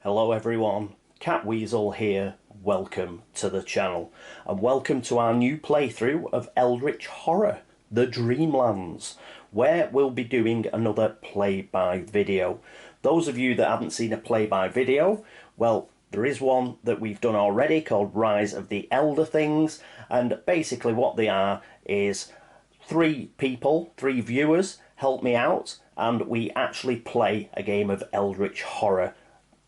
Hello everyone, Catweazle here, welcome to the channel and welcome to our new playthrough of Eldritch Horror, the Dreamlands, where we'll be doing another play-by video. Those of you that haven't seen a play-by video, well, there is one that we've done already called Rise of the Elder Things, and basically what they are is three viewers help me out and we actually play a game of Eldritch Horror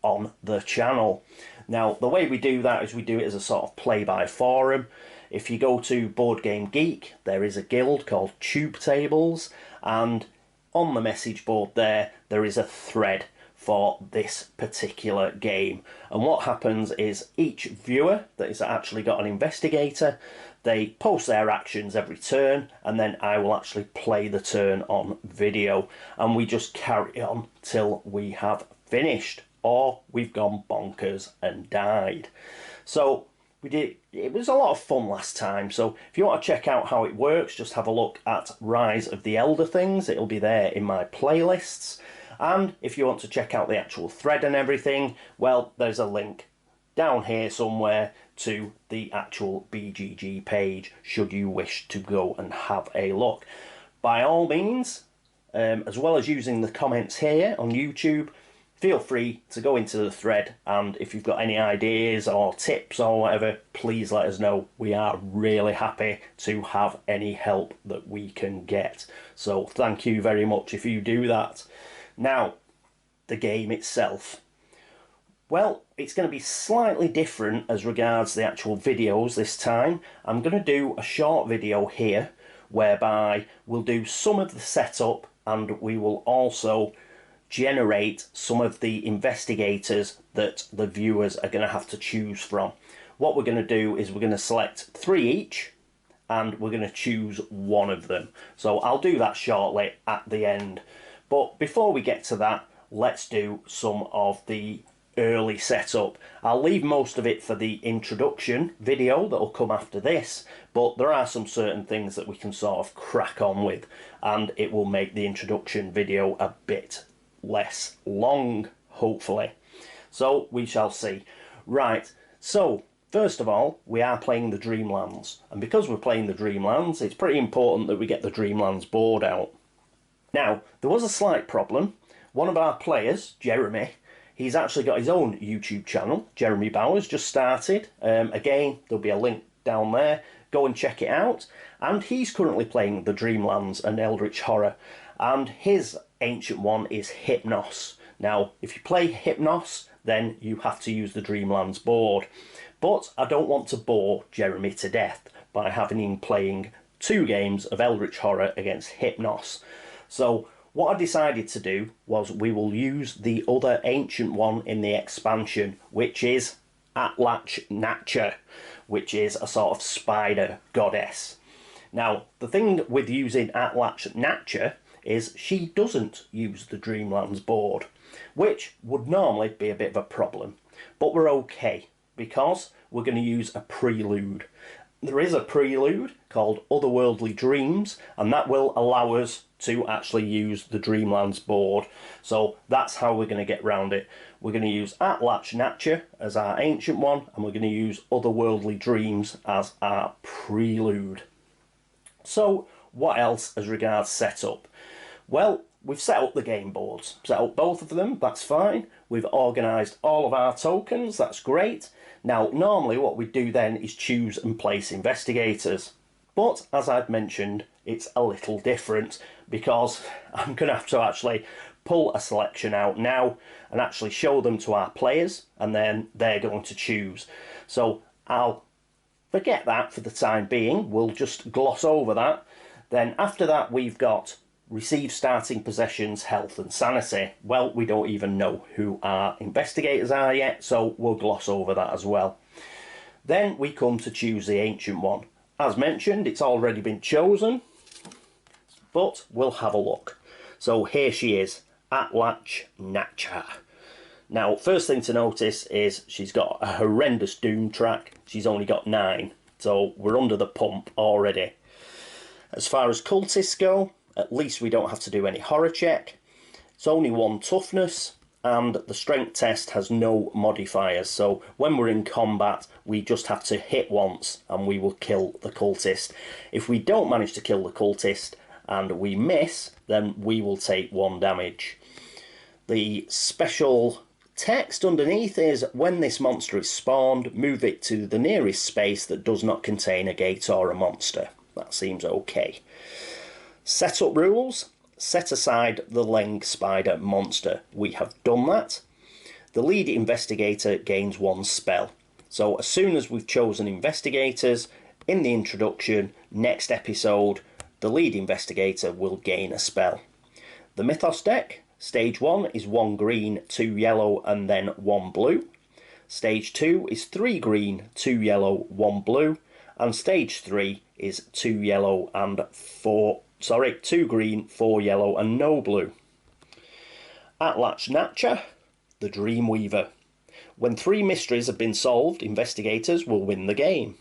on the channel. Now the way we do that is we do it as a sort of play-by forum. If you go to Board Game Geek, there is a guild called Tube Tables, and on the message board there is a thread for this particular game. And what happens is each viewer that has actually got an investigator, they post their actions every turn, and then I will actually play the turn on video, and we just carry on till we have finished or we've gone bonkers and died. So it was a lot of fun last time, so if you want to check out how it works, just have a look at Rise of the Elder Things. It'll be there in my playlists. And if you want to check out the actual thread and everything, well, there's a link down here somewhere to the actual BGG page, should you wish to go and have a look. By all means, as well as using the comments here on YouTube, feel free to go into the thread, and if you've got any ideas or tips or whatever, please let us know. We are really happy to have any help that we can get. So thank you very much if you do that. Now, the game itself. Well, it's going to be slightly different as regards the actual videos this time. I'm going to do a short video here whereby we'll do some of the setup, and we will also generate some of the investigators that the viewers are going to have to choose from. What we're going to do is we're going to select 3 each, and we're going to choose one of them. So I'll do that shortly at the end. But before we get to that, let's do some of the early setup. I'll leave most of it for the introduction video that will come after this, but there are some certain things that we can sort of crack on with, and it will make the introduction video a bit less long, hopefully. So we shall see. Right, so first of all, we are playing the Dreamlands, and because we're playing the Dreamlands, it's pretty important that we get the Dreamlands board out. Now, there was a slight problem. One of our players, Jeremy, he's actually got his own YouTube channel. Jeremy Bowers just started. Again, there'll be a link down there. Go and check it out. And he's currently playing the Dreamlands and Eldritch Horror, and his ancient one is Hypnos. Now, if you play Hypnos, then you have to use the Dreamlands board. But I don't want to bore Jeremy to death by having him playing 2 games of Eldritch Horror against Hypnos. So what I decided to do was we will use the other ancient one in the expansion, which is Atlach-Nacha, which is a sort of spider goddess. Now, the thing with using Atlach-Nacha is she doesn't use the Dreamlands board, which would normally be a bit of a problem. But we're okay, because we're going to use a Prelude. There is a Prelude called Otherworldly Dreams, and that will allow us to actually use the Dreamlands board. So that's how we're going to get around it. We're going to use Atlach-Nacha as our ancient one, and we're going to use Otherworldly Dreams as our Prelude. So what else as regards setup? Well, we've set up the game boards, set up both of them, that's fine. We've organised all of our tokens, that's great. Now, normally what we do then is choose and place investigators. But, as I've mentioned, it's a little different, because I'm going to have to actually pull a selection out now and actually show them to our players, and then they're going to choose. So I'll forget that for the time being, we'll just gloss over that. Then after that we've got receive starting possessions, health and sanity. Well, we don't even know who our investigators are yet, so we'll gloss over that as well. Then we come to choose the ancient one. As mentioned, it's already been chosen, but we'll have a look. So here she is, Atlach-Nacha. Now, first thing to notice is she's got a horrendous doom track. She's only got 9, so we're under the pump already. As far as cultists go, at least we don't have to do any horror check. It's only 1 toughness, and the strength test has no modifiers, so when we're in combat we just have to hit once and we will kill the cultist. If we don't manage to kill the cultist and we miss, then we will take 1 damage. The special text underneath is, when this monster is spawned, move it to the nearest space that does not contain a gate or a monster. That seems okay. Setup rules. Set aside the Leng Spider monster. We have done that. The lead investigator gains 1 spell. So as soon as we've chosen investigators, in the introduction, next episode, the lead investigator will gain a spell. The Mythos deck, stage 1 is 1 green, 2 yellow and then 1 blue. Stage 2 is 3 green, 2 yellow, 1 blue. And stage 3 is 2 yellow and 2 green, 4 yellow and no blue. Atlach-Nacha, the Dreamweaver. When 3 mysteries have been solved, investigators will win the game.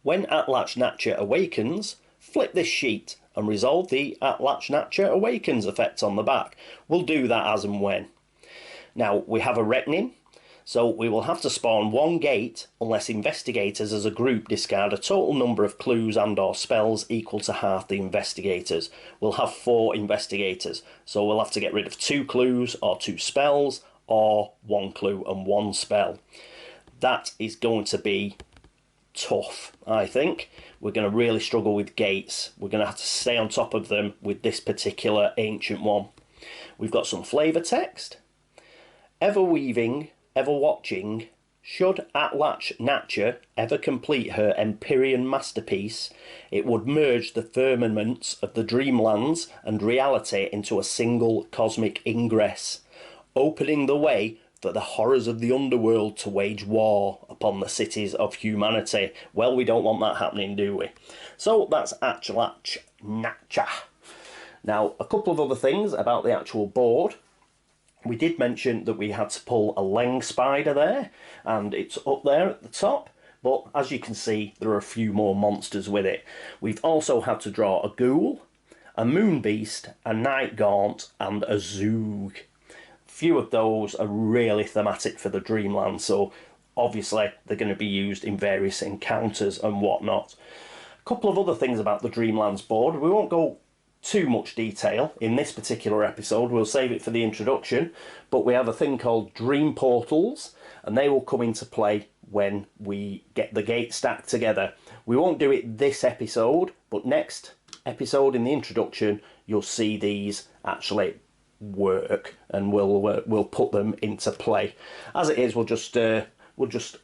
When Atlach-Nacha awakens, flip this sheet and resolve the Atlach-Nacha Awakens effect on the back. We'll do that as and when. Now, we have a reckoning, so we will have to spawn 1 gate unless investigators as a group discard a total number of clues and or spells equal to half the investigators. We'll have 4 investigators, so we'll have to get rid of 2 clues or 2 spells, or 1 clue and 1 spell. That is going to be tough, I think. We're going to really struggle with gates. We're going to have to stay on top of them with this particular ancient one. We've got some flavour text. Ever weaving, ever watching, should Atlach-Nacha ever complete her Empyrean masterpiece, it would merge the firmaments of the Dreamlands and reality into a single cosmic ingress, opening the way for the horrors of the underworld to wage war upon the cities of humanity. Well, we don't want that happening, do we? So that's Atlach-Nacha. Now, a couple of other things about the actual board. We did mention that we had to pull a Leng Spider there, and it's up there at the top, but as you can see, there are a few more monsters with it. We've also had to draw a Ghoul, a Moon Beast, a Night Gaunt, and a Zoog. Few of those are really thematic for the Dreamlands, so obviously they're going to be used in various encounters and whatnot. A couple of other things about the Dreamlands board. We won't go too much detail in this particular episode, we'll save it for the introduction, but we have a thing called Dream Portals, and they will come into play when we get the gate stack together. We won't do it this episode, but next episode in the introduction you'll see these actually work, and we'll put them into play. As it is, we'll just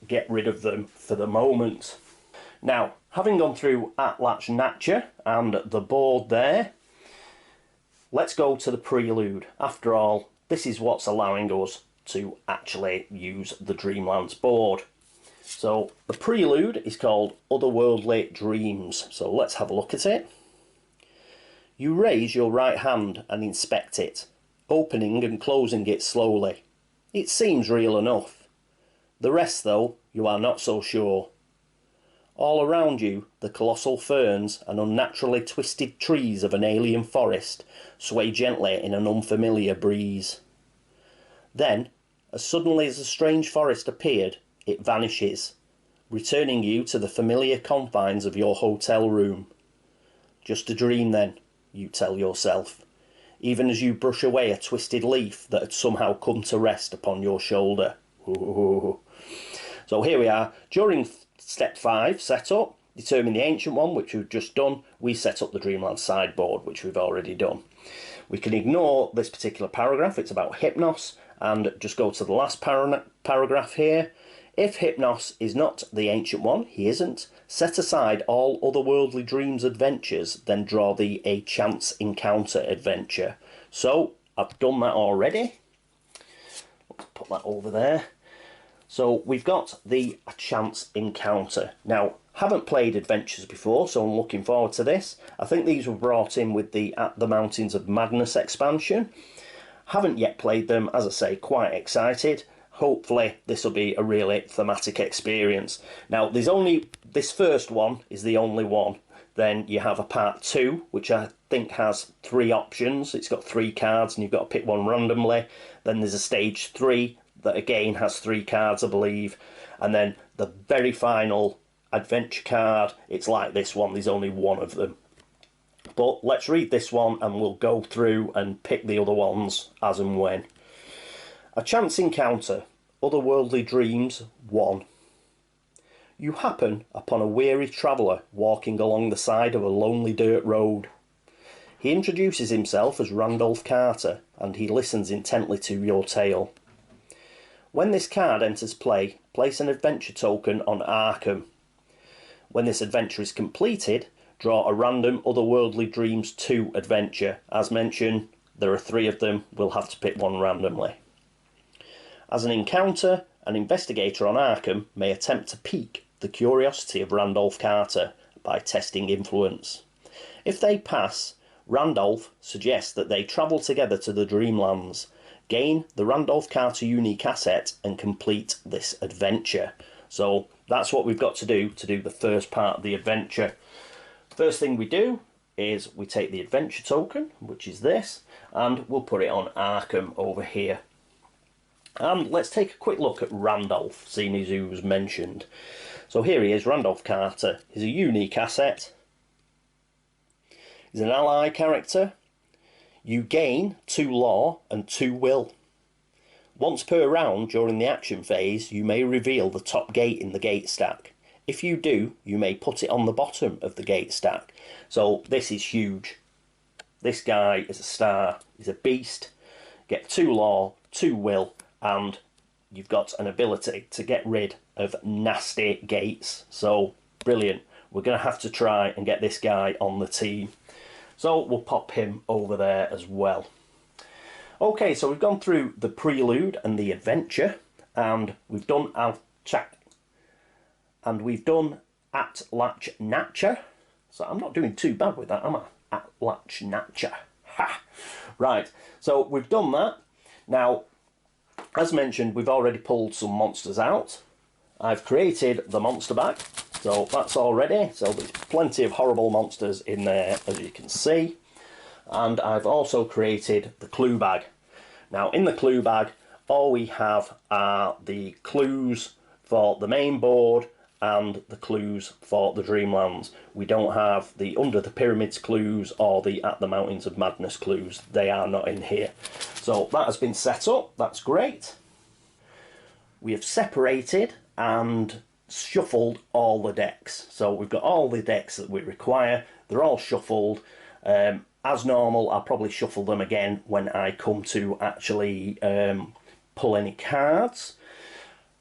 get rid of them for the moment. Now, having gone through Atlach-Nacha and the board there, let's go to the Prelude. After all, this is what's allowing us to actually use the Dreamlands board. So the Prelude is called Otherworldly Dreams, so let's have a look at it. You raise your right hand and inspect it, opening and closing it slowly. It seems real enough. The rest, though, you are not so sure. All around you, the colossal ferns and unnaturally twisted trees of an alien forest sway gently in an unfamiliar breeze. Then, as suddenly as the strange forest appeared, it vanishes, returning you to the familiar confines of your hotel room. Just a dream then, you tell yourself, even as you brush away a twisted leaf that had somehow come to rest upon your shoulder. Ooh. So here we are. During step 5, setup, determine the ancient one, which we've just done. We set up the Dreamland sideboard, which we've already done. We can ignore this particular paragraph, it's about Hypnos, and just go to the last paragraph here. If Hypnos is not the ancient one, he isn't, set aside all otherworldly dreams adventures, then draw the A Chance Encounter adventure. So, I've done that already. Let's put that over there. So, we've got the A Chance Encounter. Now, haven't played adventures before, so I'm looking forward to this. I think these were brought in with the At the Mountains of Madness expansion. Haven't yet played them, as I say, quite excited. Hopefully this will be a really thematic experience. Now, there's only this first one is the only one. Then you have a part 2, which I think has 3 options. It's got 3 cards and you've got to pick one randomly. Then there's a stage 3 that again has 3 cards, I believe. And then the very final adventure card, it's like this one, there's only one of them. But let's read this one and we'll go through and pick the other ones as and when. A chance encounter, otherworldly dreams 1. You happen upon a weary traveller walking along the side of a lonely dirt road. He introduces himself as Randolph Carter and he listens intently to your tale. When this card enters play, place an adventure token on Arkham. When this adventure is completed, draw a random Otherworldly Dreams 2 adventure. As mentioned, there are 3 of them, we'll have to pick one randomly. As an encounter, an investigator on Arkham may attempt to pique the curiosity of Randolph Carter by testing influence. If they pass, Randolph suggests that they travel together to the Dreamlands, gain the Randolph Carter unique asset and complete this adventure. So that's what we've got to do the first part of the adventure. First thing we do is we take the adventure token, which is this, and we'll put it on Arkham over here. And let's take a quick look at Randolph, seeing as he was mentioned. So here he is, Randolph Carter. He's a unique asset. He's an ally character. You gain 2 law and 2 will. Once per round during the action phase, you may reveal the top gate in the gate stack. If you do, you may put it on the bottom of the gate stack. So this is huge. This guy is a star. He's a beast. Get 2 law, 2 will, and you've got an ability to get rid of nasty gates. So brilliant. We're going to have to try and get this guy on the team. So we'll pop him over there as well. Okay, so we've gone through the prelude and the adventure, and we've done Atlach-Nacha. So I'm not doing too bad with that, am I? Atlach-Nacha. Ha! Right, so we've done that. Now, as mentioned, we've already pulled some monsters out. I've created the monster bag, so that's all ready. So there's plenty of horrible monsters in there, as you can see. And I've also created the clue bag. Now, in the clue bag, all we have are the clues for the main board and the clues for the Dreamlands. We don't have the Under the Pyramids clues or the At the Mountains of Madness clues. They are not in here. So that has been set up. That's great. We have separated and shuffled all the decks. So we've got all the decks that we require. They're all shuffled. As normal, I'll probably shuffle them again when I come to actually pull any cards.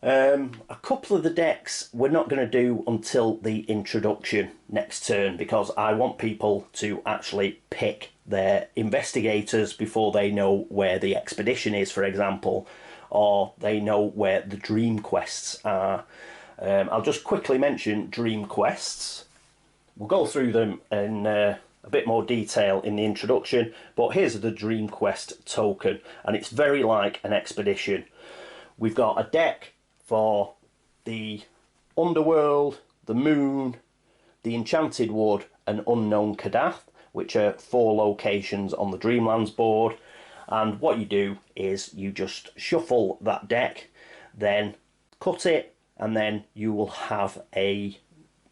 A couple of the decks we're not going to do until the introduction next turn, because I want people to actually pick their investigators before they know where the expedition is, for example, or they know where the dream quests are. I'll just quickly mention dream quests. We'll go through them in a bit more detail in the introduction, but here's the dream quest token, and it's very like an expedition. We've got a deck for the Underworld, the Moon, the Enchanted Wood and Unknown Kadath, which are 4 locations on the Dreamlands board. And what you do is you just shuffle that deck, then cut it, and then you will have a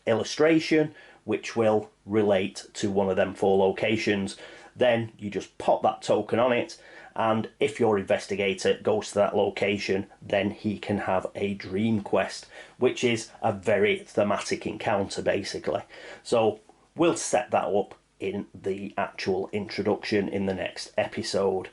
illustration which will relate to one of them 4 locations. Then you just pop that token on it, and if your investigator goes to that location, then he can have a dream quest, which is a very thematic encounter basically. So we'll set that up in the actual introduction in the next episode.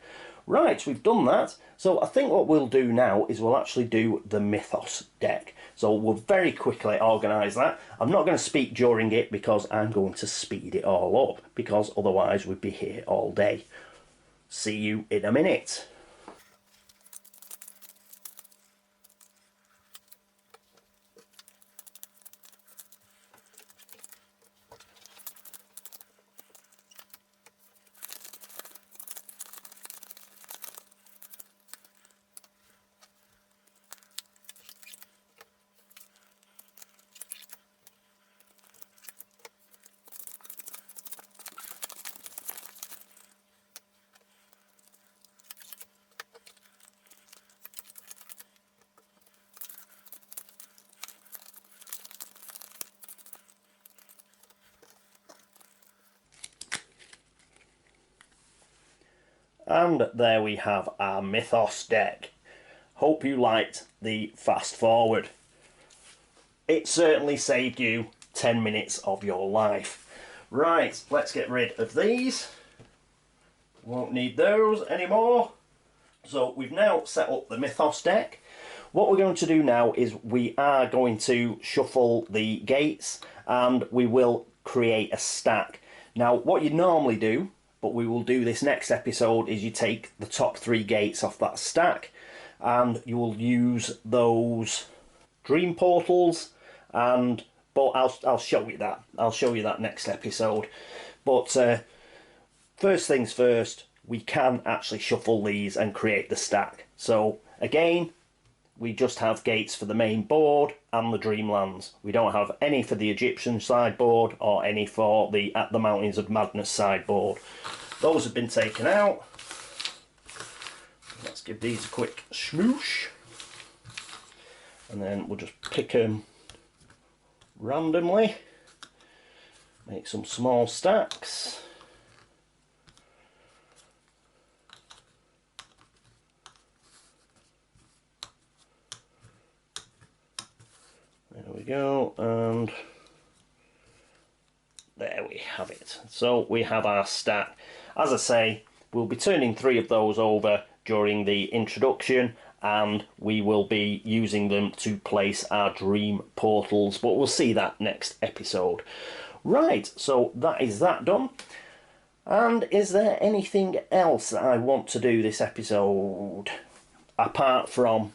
Right, we've done that. So I think what we'll do now is we'll actually do the Mythos deck. So we'll very quickly organise that. I'm not going to speak during it because I'm going to speed it all up, because otherwise we'd be here all day. See you in a minute. And there we have our Mythos deck. Hope you liked the fast forward. It certainly saved you 10 minutes of your life. Right, let's get rid of these. Won't need those anymore. So we've now set up the Mythos deck. What we're going to do now is we are going to shuffle the gates and we will create a stack. Now what you normally do, but we will do this next episode, is you take the top 3 gates off that stack and you will use those dream portals, and but I'll show you that. I'll show you that next episode. But first things first, we can actually shuffle these and create the stack. So again, we just have gates for the main board and the Dreamlands. We don't have any for the Egyptian sideboard or any for the At the Mountains of Madness sideboard. Those have been taken out. Let's give these a quick smoosh. And then we'll just pick them randomly. Make some small stacks. There we go, and there we have it. So we have our stack. As I say, we'll be turning 3 of those over during the introduction, and we will be using them to place our dream portals, but we'll see that next episode. Right, so that is that done. And is there anything else that I want to do this episode apart from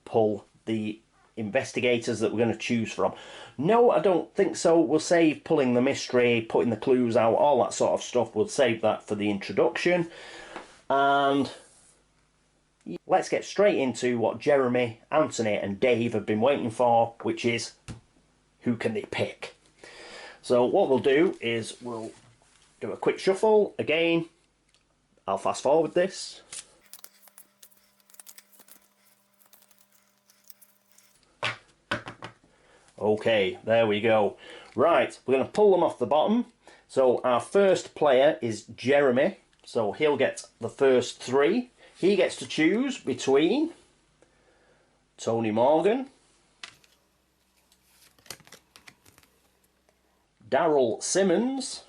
pull the investigators that we're going to choose from? No, I don't think so. We'll save pulling the mystery, putting the clues out, all that sort of stuff. We'll save that for the introduction. And let's get straight into what Jeremy, Anthony and Dave have been waiting for, which is who can they pick? So what we'll do is we'll do a quick shuffle. Again, I'll fast forward this. Okay, there we go. Right, we're going to pull them off the bottom. So our first player is Jeremy. So he'll get the first 3. He gets to choose between Tony Morgan, Daryl Simmons,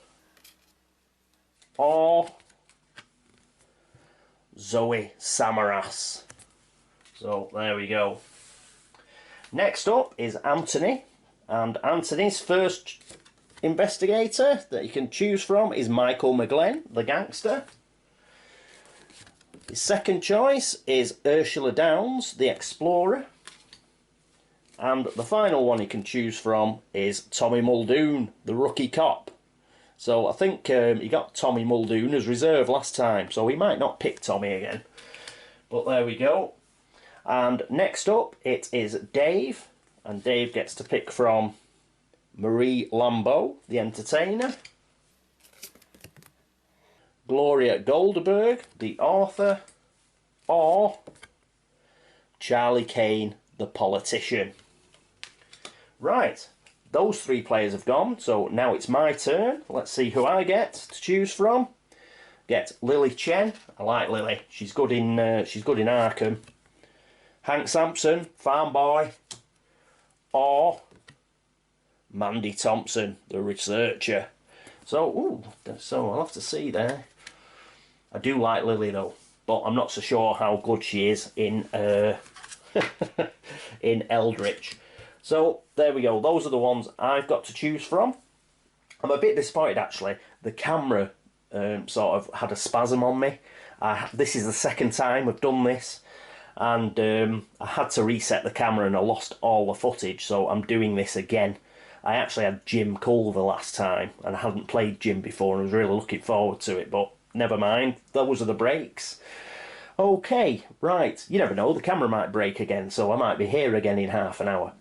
or Zoe Samaras. So there we go. Next up is Anthony, and Anthony's first investigator that he can choose from is Michael McGlenn, the gangster. His second choice is Ursula Downs, the explorer. And the final one he can choose from is Tommy Muldoon, the rookie cop. So I think he got Tommy Muldoon as reserve last time, so he might not pick Tommy again. But there we go. And next up it is Dave, and Dave gets to pick from Marie Lambeau, the entertainer, Gloria Goldberg, the author, or Charlie Kane, the politician. Right, those 3 players have gone, so now it's my turn. Let's see who I get to choose from. Get Lily Chen. I like Lily. She's good in Arkham. Hank Sampson, farm boy, or Mandy Thompson, the researcher. So I'll have to see there. I do like Lily though, but I'm not so sure how good she is in in Eldritch. So there we go. Those are the ones I've got to choose from. I'm a bit disappointed actually. The camera sort of had a spasm on me. This is the second time I've done this. And I had to reset the camera and I lost all the footage, so I'm doing this again. I actually had Jim Culver last time, and I hadn't played Jim before and I was really looking forward to it, but never mind, those are the breaks. Okay, right, you never know, the camera might break again, so I might be here again in half an hour.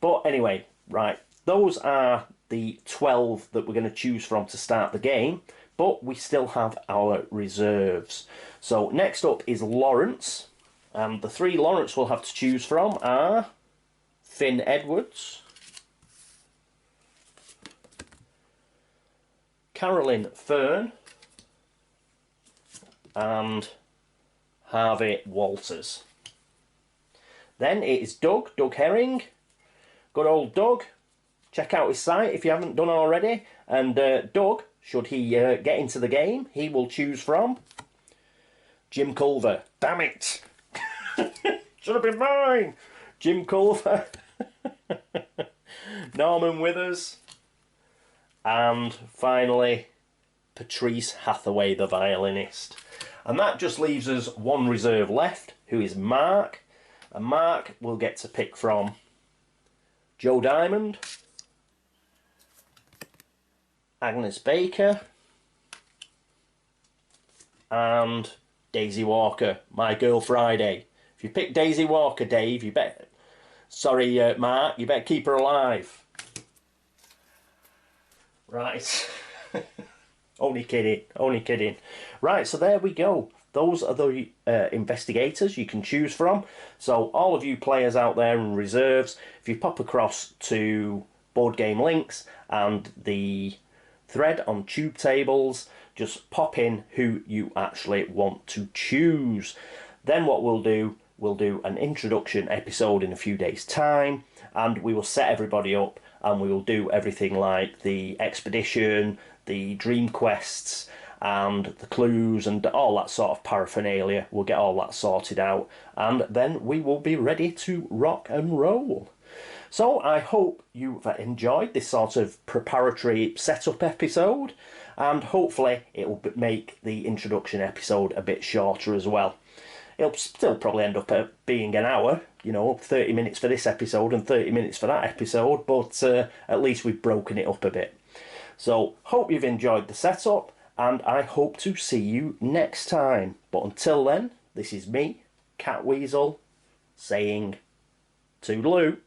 But anyway, right, those are the 12 that we're going to choose from to start the game, but we still have our reserves. So next up is Lawrence. And the 3 Lawrence will have to choose from are Finn Edwards, Carolyn Fern, and Harvey Walters. Then it is Doug Herring. Good old Doug. Check out his site if you haven't done already. And Doug, should he get into the game, he will choose from Jim Culver. Damn it! Should have been mine! Jim Culver. Norman Withers. And finally, Patrice Hathaway, the violinist. And that just leaves us one reserve left, who is Mark. And Mark will get to pick from Joe Diamond, Agnes Baker, and Daisy Walker, My Girl Friday. If you pick Daisy Walker, Dave, you bet. Sorry, Mark, you better keep her alive. Right. Only kidding, only kidding. Right, so there we go. Those are the investigators you can choose from. So all of you players out there in reserves, if you pop across to Board Game Links and the thread on Tube Tables, just pop in who you actually want to choose. Then what we'll do an introduction episode in a few days' time, and we will set everybody up, and we will do everything like the expedition, the dream quests, and the clues, and all that sort of paraphernalia. We'll get all that sorted out, and then we will be ready to rock and roll. So I hope you've enjoyed this sort of preparatory setup episode, and hopefully it will make the introduction episode a bit shorter as well. It'll still probably end up being an hour, you know, 30 minutes for this episode and 30 minutes for that episode, but at least we've broken it up a bit. So, hope you've enjoyed the setup, and I hope to see you next time. But until then, this is me, Catweazle, saying toodaloo.